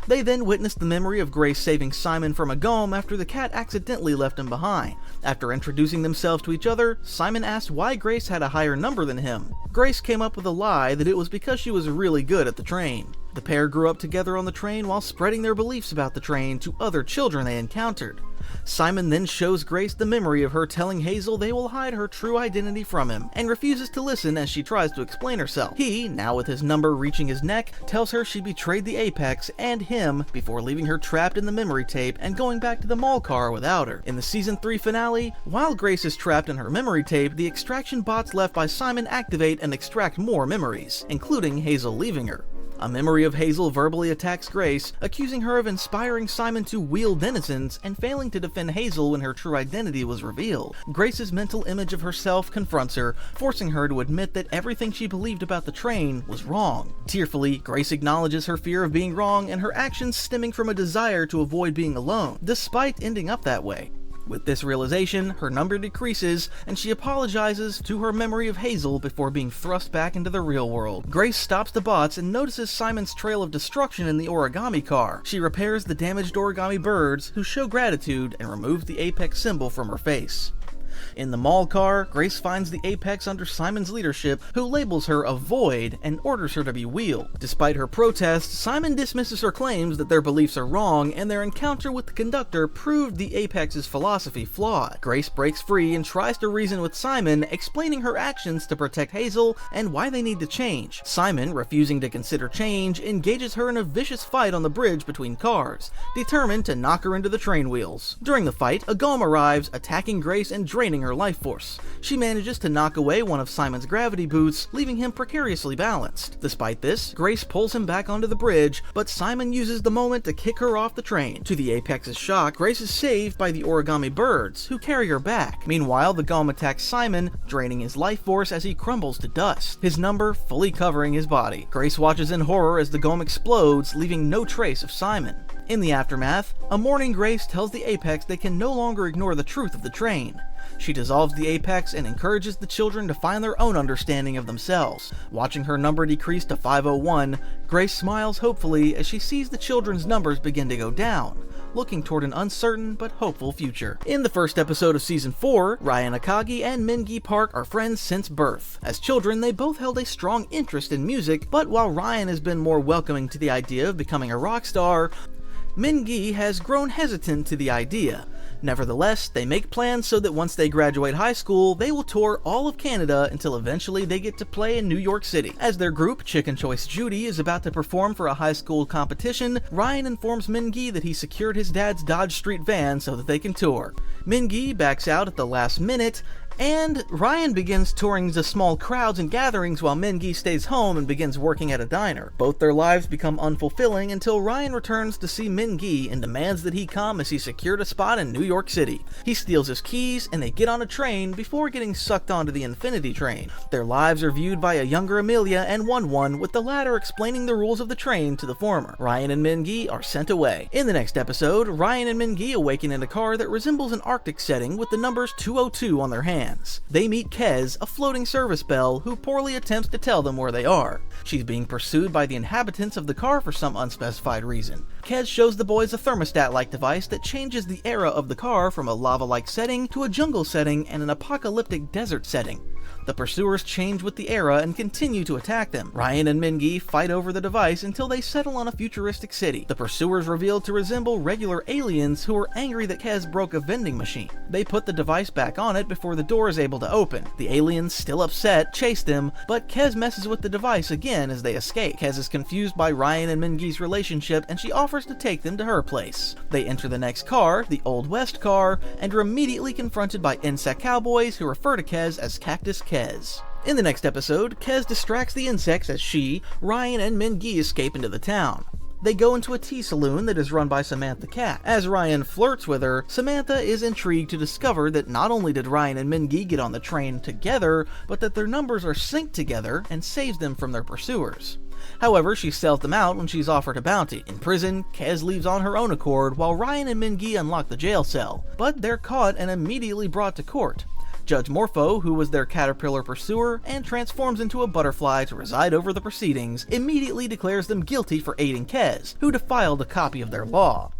[SPEAKER 1] They then witness the memory of Grace saving Simon from a gome after the cat accidentally left him behind. After introducing themselves to each other, Simon asked why Grace had a higher number than him. Grace came up with a lie that it was because she was really good at the train. The pair grew up together on the train while spreading their beliefs about the train to other children they encountered. Simon then shows Grace the memory of her telling Hazel they will hide her true identity from him, and refuses to listen as she tries to explain herself. He, now with his number reaching his neck, tells her she betrayed the Apex and him before leaving her trapped in the memory tape and going back to the mall car without her. In the Season 3 finale, while Grace is trapped in her memory tape, the extraction bots left by Simon activate and extract more memories, including Hazel leaving her. A memory of Hazel verbally attacks Grace, accusing her of inspiring Simon to wheel denizens and failing to defend Hazel when her true identity was revealed. Grace's mental image of herself confronts her, forcing her to admit that everything she believed about the train was wrong. Tearfully, Grace acknowledges her fear of being wrong and her actions stemming from a desire to avoid being alone, despite ending up that way. With this realization, her number decreases, and she apologizes to her memory of Hazel before being thrust back into the real world. Grace stops the bots and notices Simon's trail of destruction in the origami car. She repairs the damaged origami birds, who show gratitude, and removes the Apex symbol from her face. In the mall car, Grace finds the Apex under Simon's leadership, who labels her a void and orders her to be wheeled. Despite her protests, Simon dismisses her claims that their beliefs are wrong, and their encounter with the conductor proved the Apex's philosophy flawed. Grace breaks free and tries to reason with Simon, explaining her actions to protect Hazel and why they need to change. Simon, refusing to consider change, engages her in a vicious fight on the bridge between cars, determined to knock her into the train wheels. During the fight, a golem arrives, attacking Grace and draining her life force. She manages to knock away one of Simon's gravity boots, leaving him precariously balanced. Despite this, Grace pulls him back onto the bridge, but Simon uses the moment to kick her off the train. To the Apex's shock, Grace is saved by the origami birds, who carry her back. Meanwhile, the golem attacks Simon, draining his life force as he crumbles to dust, his number fully covering his body. Grace watches in horror as the golem explodes, leaving no trace of Simon. In the aftermath, a mourning Grace tells the Apex they can no longer ignore the truth of the train. She dissolves the Apex and encourages the children to find their own understanding of themselves. Watching her number decrease to 501, Grace smiles hopefully as she sees the children's numbers begin to go down, looking toward an uncertain but hopeful future. In the first episode of Season 4, Ryan Akagi and Mingi Park are friends since birth. As children, they both held a strong interest in music, but while Ryan has been more welcoming to the idea of becoming a rock star, Mingi has grown hesitant to the idea. Nevertheless, they make plans so that once they graduate high school, they will tour all of Canada until eventually they get to play in New York City. As their group, Chicken Choice Judy, is about to perform for a high school competition, Ryan informs Mingi that he secured his dad's Dodge Street van so that they can tour. Mingi backs out at the last minute, and Ryan begins touring the small crowds and gatherings while Mingi stays home and begins working at a diner. Both their lives become unfulfilling until Ryan returns to see Mingi and demands that he come as he secured a spot in New York City. He steals his keys and they get on a train before getting sucked onto the Infinity Train. Their lives are viewed by a younger Amelia and One, with the latter explaining the rules of the train to the former. Ryan and Mingi are sent away. In the next episode, Ryan and Mingi awaken in a car that resembles an Arctic setting with the numbers 202 on their hands. They meet Kez, a floating service bell, who poorly attempts to tell them where they are. She's being pursued by the inhabitants of the car for some unspecified reason. Kez shows the boys a thermostat-like device that changes the era of the car from a lava-like setting to a jungle setting and an apocalyptic desert setting. The pursuers change with the era and continue to attack them. Ryan and Mingi fight over the device until they settle on a futuristic city. The pursuers reveal to resemble regular aliens who are angry that Kez broke a vending machine. They put the device back on it before the door is able to open. The aliens, still upset, chase them, but Kez messes with the device again as they escape. Kez is confused by Ryan and Mingi's relationship and she offers to take them to her place. They enter the next car, the Old West car, and are immediately confronted by insect cowboys who refer to Kez as Cactus Kez. In the next episode, Kez distracts the insects as she, Ryan, and Mingi escape into the town. They go into a tea saloon that is run by Samantha Cat. As Ryan flirts with her, Samantha is intrigued to discover that not only did Ryan and Mingi get on the train together, but that their numbers are synced together and saves them from their pursuers. However, she sells them out when she's offered a bounty. In prison, Kez leaves on her own accord while Ryan and Mingi unlock the jail cell, but they're caught and immediately brought to court. Judge Morpho, who was their caterpillar pursuer and transforms into a butterfly to preside over the proceedings, immediately declares them guilty for aiding Kez, who defiled a copy of their law.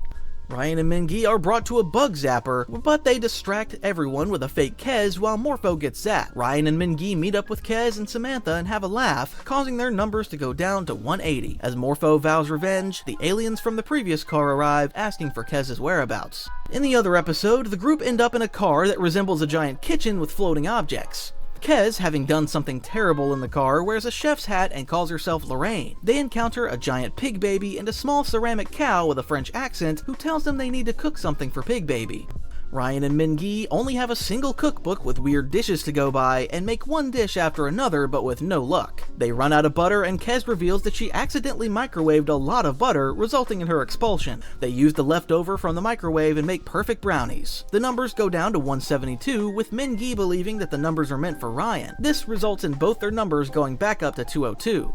[SPEAKER 1] Ryan and Mingi are brought to a bug zapper, but they distract everyone with a fake Kez while Morpho gets zapped. Ryan and Mingi meet up with Kez and Samantha and have a laugh, causing their numbers to go down to 180. As Morpho vows revenge, the aliens from the previous car arrive, asking for Kez's whereabouts. In the other episode, the group end up in a car that resembles a giant kitchen with floating objects. Kez, having done something terrible in the car, wears a chef's hat and calls herself Lorraine. They encounter a giant pig baby and a small ceramic cow with a French accent who tells them they need to cook something for Pig Baby. Ryan and Mingi only have a single cookbook with weird dishes to go by and make one dish after another, but with no luck. They run out of butter and Kez reveals that she accidentally microwaved a lot of butter, resulting in her expulsion. They use the leftover from the microwave and make perfect brownies. The numbers go down to 172, with Mingi believing that the numbers are meant for Ryan. This results in both their numbers going back up to 202.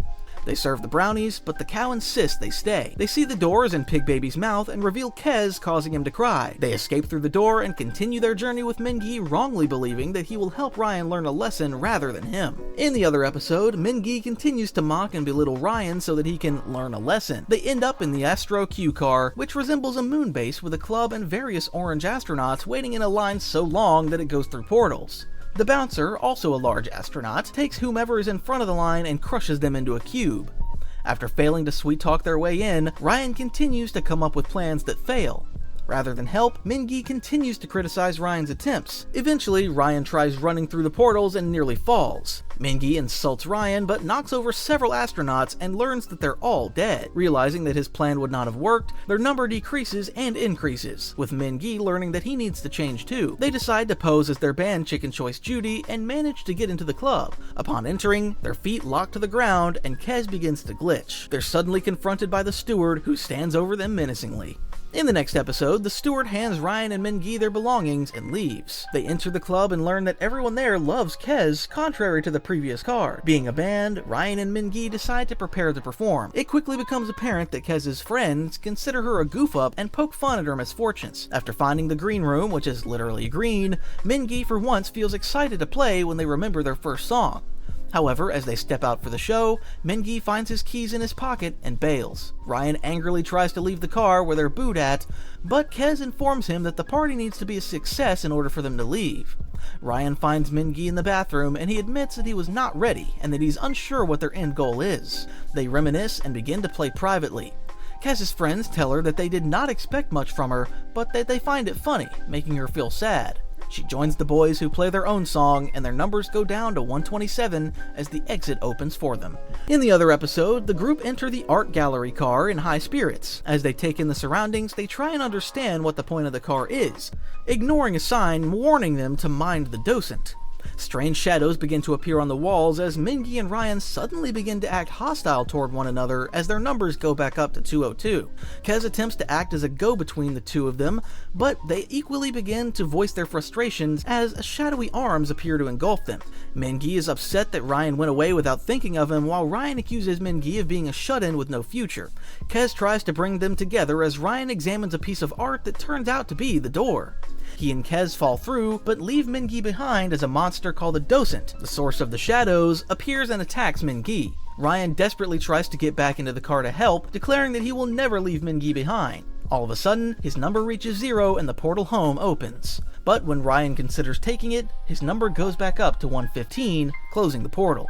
[SPEAKER 1] They serve the brownies, but the cow insists they stay. They see the doors in Pig Baby's mouth and reveal Kez, causing him to cry. They escape through the door and continue their journey with Mingi, wrongly believing that he will help Ryan learn a lesson rather than him. In the other episode, Mingi continues to mock and belittle Ryan so that he can learn a lesson. They end up in the Astro Q car, which resembles a moon base with a club and various orange astronauts waiting in a line so long that it goes through portals. The bouncer, also a large astronaut, takes whomever is in front of the line and crushes them into a cube. After failing to sweet-talk their way in, Ryan continues to come up with plans that fail. Rather than help, Mingi continues to criticize Ryan's attempts. Eventually, Ryan tries running through the portals and nearly falls. Mingi insults Ryan but knocks over several astronauts and learns that they're all dead. Realizing that his plan would not have worked, their number decreases and increases, with Mingi learning that he needs to change too. They decide to pose as their band Chicken Choice Judy and manage to get into the club. Upon entering, their feet lock to the ground and Kez begins to glitch. They're suddenly confronted by the steward, who stands over them menacingly. In the next episode, the steward hands Ryan and Mingi their belongings and leaves. They enter the club and learn that everyone there loves Kez, contrary to the previous card. Being a band, Ryan and Mingi decide to prepare to perform. It quickly becomes apparent that Kez's friends consider her a goof-up and poke fun at her misfortunes. After finding the green room, which is literally green, Mingi for once feels excited to play when they remember their first song. However, as they step out for the show, Mingi finds his keys in his pocket and bails. Ryan angrily tries to leave the car where they're booed at, but Kez informs him that the party needs to be a success in order for them to leave. Ryan finds Mingi in the bathroom and he admits that he was not ready and that he's unsure what their end goal is. They reminisce and begin to play privately. Kez's friends tell her that they did not expect much from her, but that they find it funny, making her feel sad. She joins the boys, who play their own song, and their numbers go down to 127 as the exit opens for them. In the other episode, the group enter the art gallery car in high spirits. As they take in the surroundings, they try and understand what the point of the car is, ignoring a sign warning them to mind the docent. Strange shadows begin to appear on the walls as Mingi and Ryan suddenly begin to act hostile toward one another as their numbers go back up to 202. Kez attempts to act as a go-between the two of them, but they equally begin to voice their frustrations as shadowy arms appear to engulf them. Mingi is upset that Ryan went away without thinking of him, while Ryan accuses Mingi of being a shut-in with no future. Kez tries to bring them together as Ryan examines a piece of art that turns out to be the door. He and Kez fall through, but leave Mingi behind as a monster called the Docent, the source of the shadows, appears and attacks Mingi. Ryan desperately tries to get back into the car to help, declaring that he will never leave Mingi behind. All of a sudden, his number reaches 0 and the portal home opens. But when Ryan considers taking it, his number goes back up to 115, closing the portal.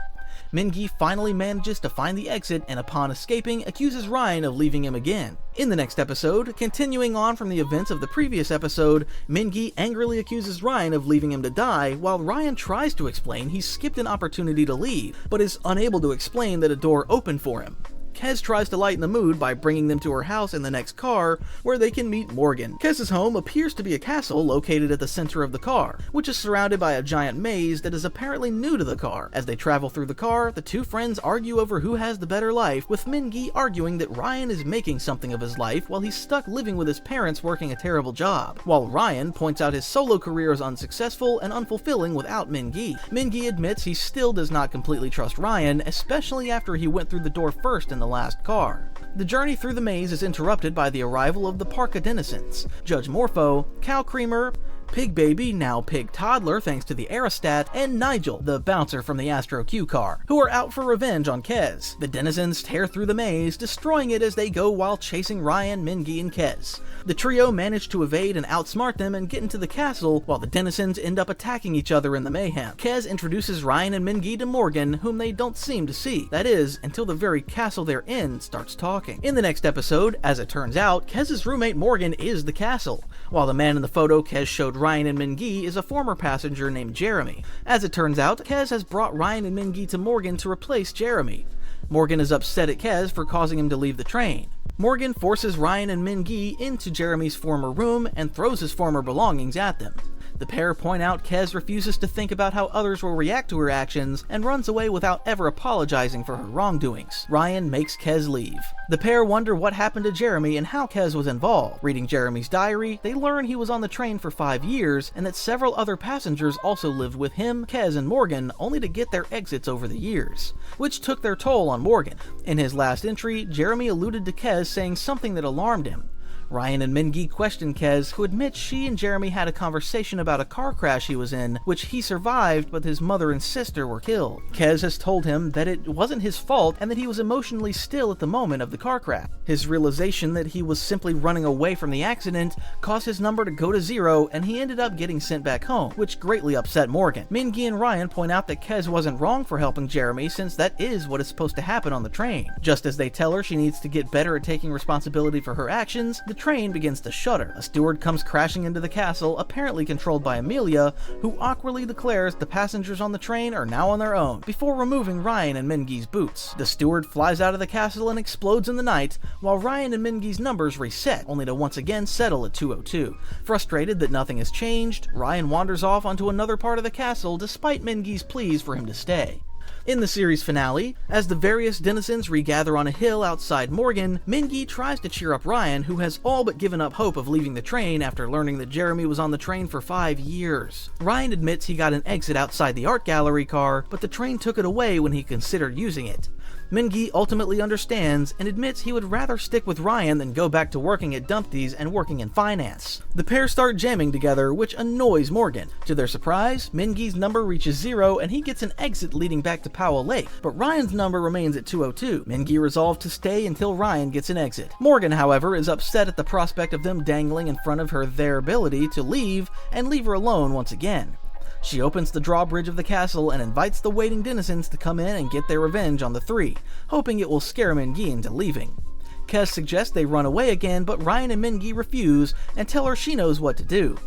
[SPEAKER 1] Mingi finally manages to find the exit and upon escaping accuses Ryan of leaving him again. In the next episode, continuing on from the events of the previous episode, Mingi angrily accuses Ryan of leaving him to die, while Ryan tries to explain he skipped an opportunity to leave, but is unable to explain that a door opened for him. Kez tries to lighten the mood by bringing them to her house in the next car, where they can meet Morgan. Kez's home appears to be a castle located at the center of the car, which is surrounded by a giant maze that is apparently new to the car. As they travel through the car, the two friends argue over who has the better life, with Mingi arguing that Ryan is making something of his life while he's stuck living with his parents working a terrible job, while Ryan points out his solo career is unsuccessful and unfulfilling without Mingi. Mingi admits he still does not completely trust Ryan, especially after he went through the door first in the last car. The journey through the maze is interrupted by the arrival of the Parka denizens, Judge Morpho, Cow Creamer, Pig Baby, now Pig Toddler thanks to the aerostat, and Nigel, the bouncer from the Astro Q car, who are out for revenge on Kez. The denizens tear through the maze, destroying it as they go while chasing Ryan, Mingy, and Kez. The trio manage to evade and outsmart them and get into the castle, while the denizens end up attacking each other in the mayhem. Kez introduces Ryan and Mingy to Morgan, whom they don't seem to see. That is, until the very castle they're in starts talking. In the next episode, as it turns out, Kez's roommate Morgan is the castle, while the man in the photo Kez showed Ryan and Mingy is a former passenger named Jeremy. As it turns out, Kez has brought Ryan and Mingy to Morgan to replace Jeremy. Morgan is upset at Kez for causing him to leave the train. Morgan forces Ryan and Mingy into Jeremy's former room and throws his former belongings at them. The pair point out Kez refuses to think about how others will react to her actions and runs away without ever apologizing for her wrongdoings. Ryan makes Kez leave. The pair wonder what happened to Jeremy and how Kez was involved. Reading Jeremy's diary, they learn he was on the train for 5 years and that several other passengers also lived with him, Kez, and Morgan, only to get their exits over the years, which took their toll on Morgan. In his last entry, Jeremy alluded to Kez saying something that alarmed him. Ryan and Mingy question Kez, who admits she and Jeremy had a conversation about a car crash he was in, which he survived but his mother and sister were killed. Kez has told him that it wasn't his fault and that he was emotionally still at the moment of the car crash. His realization that he was simply running away from the accident caused his number to go to 0 and he ended up getting sent back home, which greatly upset Morgan. Mingy and Ryan point out that Kez wasn't wrong for helping Jeremy since that is what is supposed to happen on the train. Just as they tell her she needs to get better at taking responsibility for her actions, the train begins to shudder. A steward comes crashing into the castle, apparently controlled by Amelia, who awkwardly declares the passengers on the train are now on their own, before removing Ryan and Mingy's boots. The steward flies out of the castle and explodes in the night, while Ryan and Mingy's numbers reset, only to once again settle at 202. Frustrated that nothing has changed, Ryan wanders off onto another part of the castle despite Mingy's pleas for him to stay. In the series finale, as the various denizens regather on a hill outside Morgan, Mingy tries to cheer up Ryan, who has all but given up hope of leaving the train after learning that Jeremy was on the train for 5 years. Ryan admits he got an exit outside the art gallery car, but the train took it away when he considered using it. Mingy ultimately understands and admits he would rather stick with Ryan than go back to working at Dumpty's and working in finance. The pair start jamming together, which annoys Morgan. To their surprise, Mingy's number reaches 0 and he gets an exit leading back to Powell Lake, but Ryan's number remains at 202. Mingy resolves to stay until Ryan gets an exit. Morgan, however, is upset at the prospect of them dangling in front of her their ability to leave and leave her alone once again. She opens the drawbridge of the castle and invites the waiting denizens to come in and get their revenge on the 3, hoping it will scare Mingy into leaving. Kez suggests they run away again, but Ryan and Mingy refuse and tell her she knows what to do.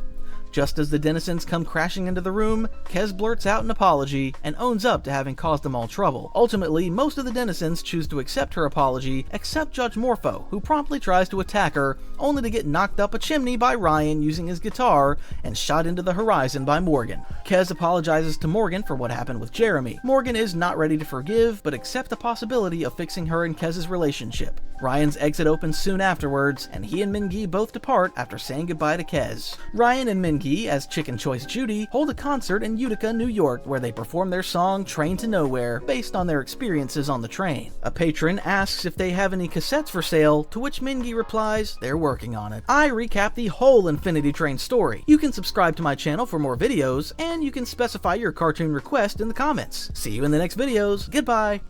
[SPEAKER 1] Just as the denizens come crashing into the room, Kez blurts out an apology and owns up to having caused them all trouble. Ultimately, most of the denizens choose to accept her apology, except Judge Morpho, who promptly tries to attack her, only to get knocked up a chimney by Ryan using his guitar and shot into the horizon by Morgan. Kez apologizes to Morgan for what happened with Jeremy. Morgan is not ready to forgive, but accepts the possibility of fixing her and Kez's relationship. Ryan's exit opens soon afterwards, and he and Mingy both depart after saying goodbye to Kez. Ryan and Mingy, as Chicken Choice Judy, hold a concert in Utica, New York, where they perform their song Train to Nowhere, based on their experiences on the train. A patron asks if they have any cassettes for sale, to which Mingy replies they're working on it. I recap the whole Infinity Train story. You can subscribe to my channel for more videos, and you can specify your cartoon request in the comments. See you in the next videos. Goodbye!